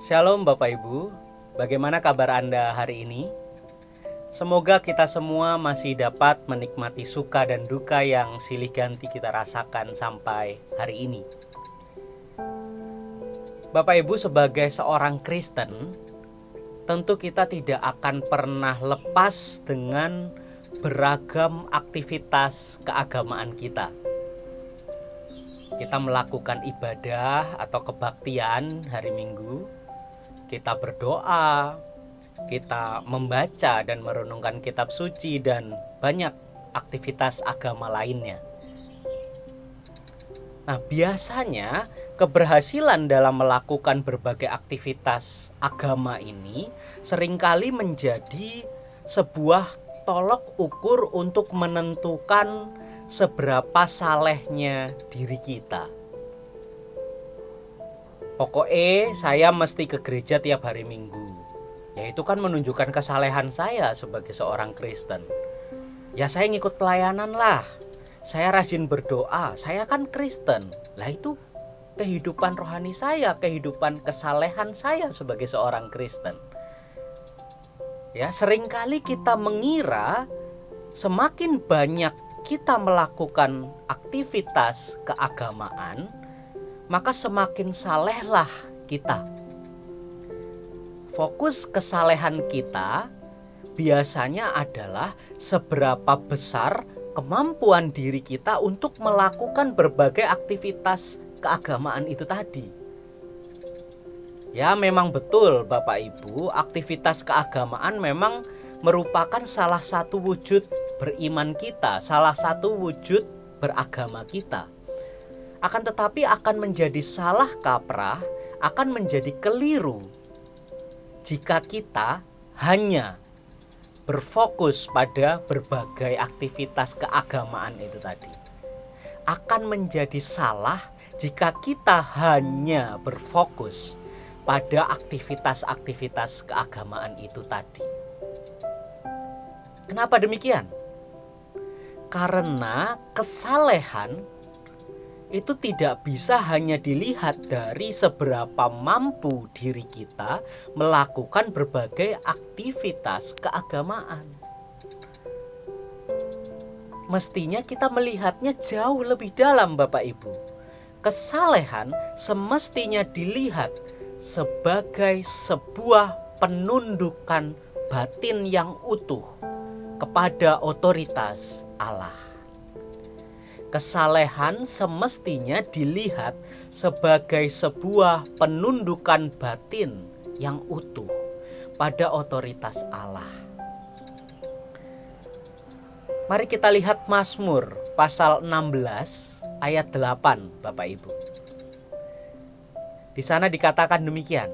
Shalom Bapak Ibu, bagaimana kabar Anda hari ini? Semoga kita semua masih dapat menikmati suka dan duka yang silih ganti kita rasakan sampai hari ini. Bapak Ibu, sebagai seorang Kristen, tentu kita tidak akan pernah lepas dengan beragam aktivitas keagamaan kita. Kita melakukan ibadah atau kebaktian hari Minggu, kita berdoa, kita membaca dan merenungkan kitab suci, dan banyak aktivitas agama lainnya. Nah, biasanya keberhasilan dalam melakukan berbagai aktivitas agama ini seringkali menjadi sebuah tolok ukur untuk menentukan seberapa salehnya diri kita. Pokoknya saya mesti ke gereja tiap hari Minggu. Ya itu kan menunjukkan kesalehan saya sebagai seorang Kristen. Ya saya ngikut pelayanan lah. Saya rajin berdoa, saya kan Kristen. Lah itu kehidupan rohani saya, kehidupan kesalehan saya sebagai seorang Kristen. Ya, seringkali kita mengira semakin banyak kita melakukan aktivitas keagamaan, maka semakin salehlah kita. Fokus kesalehan kita biasanya adalah seberapa besar kemampuan diri kita untuk melakukan berbagai aktivitas keagamaan itu tadi. Ya, memang betul Bapak Ibu, aktivitas keagamaan memang merupakan salah satu wujud beriman kita, salah satu wujud beragama kita. Akan tetapi akan menjadi salah kaprah, akan menjadi keliru jika kita hanya berfokus pada berbagai aktivitas keagamaan itu tadi. Akan menjadi salah jika kita hanya berfokus pada aktivitas-aktivitas keagamaan itu tadi. Kenapa demikian? Karena kesalehan itu tidak bisa hanya dilihat dari seberapa mampu diri kita melakukan berbagai aktivitas keagamaan. Mestinya kita melihatnya jauh lebih dalam Bapak Ibu. Kesalehan semestinya dilihat sebagai sebuah penundukan batin yang utuh kepada otoritas Allah. Kesalehan semestinya dilihat sebagai sebuah penundukan batin yang utuh pada otoritas Allah. Mari kita lihat Mazmur pasal 16 ayat 8 Bapak Ibu. Di sana dikatakan demikian: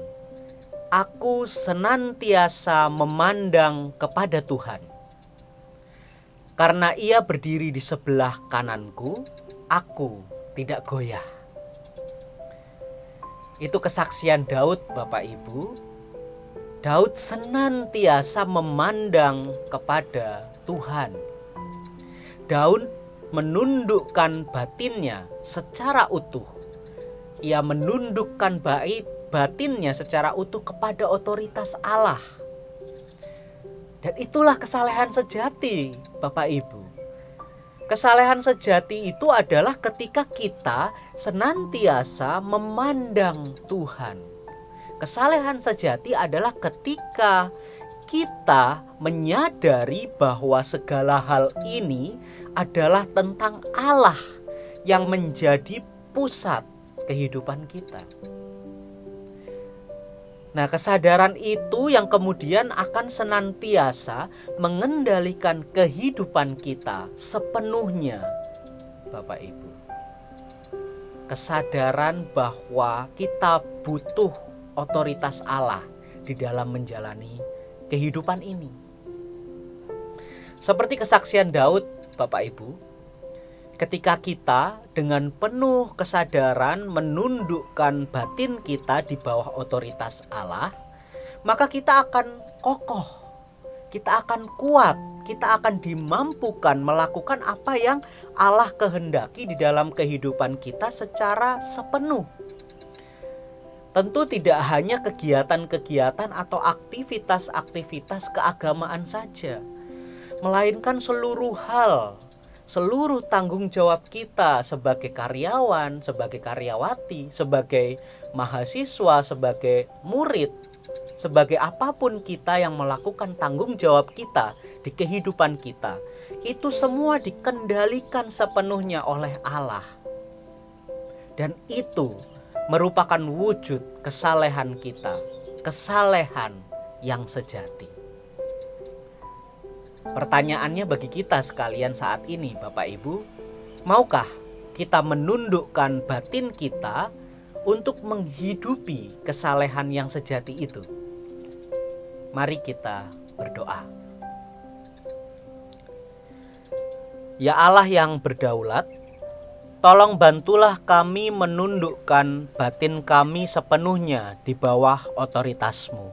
Aku senantiasa memandang kepada Tuhan. Karena Ia berdiri di sebelah kananku, aku tidak goyah. Itu kesaksian Daud Bapak Ibu. Daud senantiasa memandang kepada Tuhan. Daud menundukkan batinnya secara utuh. Ia menundukkan batinnya secara utuh kepada otoritas Allah. Dan itulah kesalehan sejati, Bapak Ibu. Kesalehan sejati itu adalah ketika kita senantiasa memandang Tuhan. Kesalehan sejati adalah ketika kita menyadari bahwa segala hal ini adalah tentang Allah yang menjadi pusat kehidupan kita. Nah, kesadaran itu yang kemudian akan senantiasa mengendalikan kehidupan kita sepenuhnya, Bapak Ibu. Kesadaran bahwa kita butuh otoritas Allah di dalam menjalani kehidupan ini. Seperti kesaksian Daud, Bapak Ibu, ketika kita dengan penuh kesadaran menundukkan batin kita di bawah otoritas Allah, maka kita akan kokoh, kita akan kuat, kita akan dimampukan melakukan apa yang Allah kehendaki di dalam kehidupan kita secara sepenuh. Tentu tidak hanya kegiatan-kegiatan atau aktivitas-aktivitas keagamaan saja, melainkan seluruh hal, seluruh tanggung jawab kita sebagai karyawan, sebagai karyawati, sebagai mahasiswa, sebagai murid, sebagai apapun kita yang melakukan tanggung jawab kita di kehidupan kita, itu semua dikendalikan sepenuhnya oleh Allah. Dan itu merupakan wujud kesalehan kita, kesalehan yang sejati. Pertanyaannya bagi kita sekalian saat ini, Bapak Ibu, maukah kita menundukkan batin kita untuk menghidupi kesalehan yang sejati itu? Mari kita berdoa. Ya Allah yang berdaulat, tolong bantulah kami menundukkan batin kami sepenuhnya di bawah otoritas-Mu,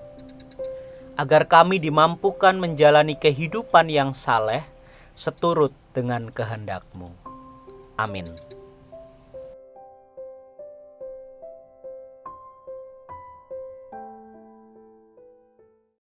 agar kami dimampukan menjalani kehidupan yang saleh seturut dengan kehendak-Mu. Amin.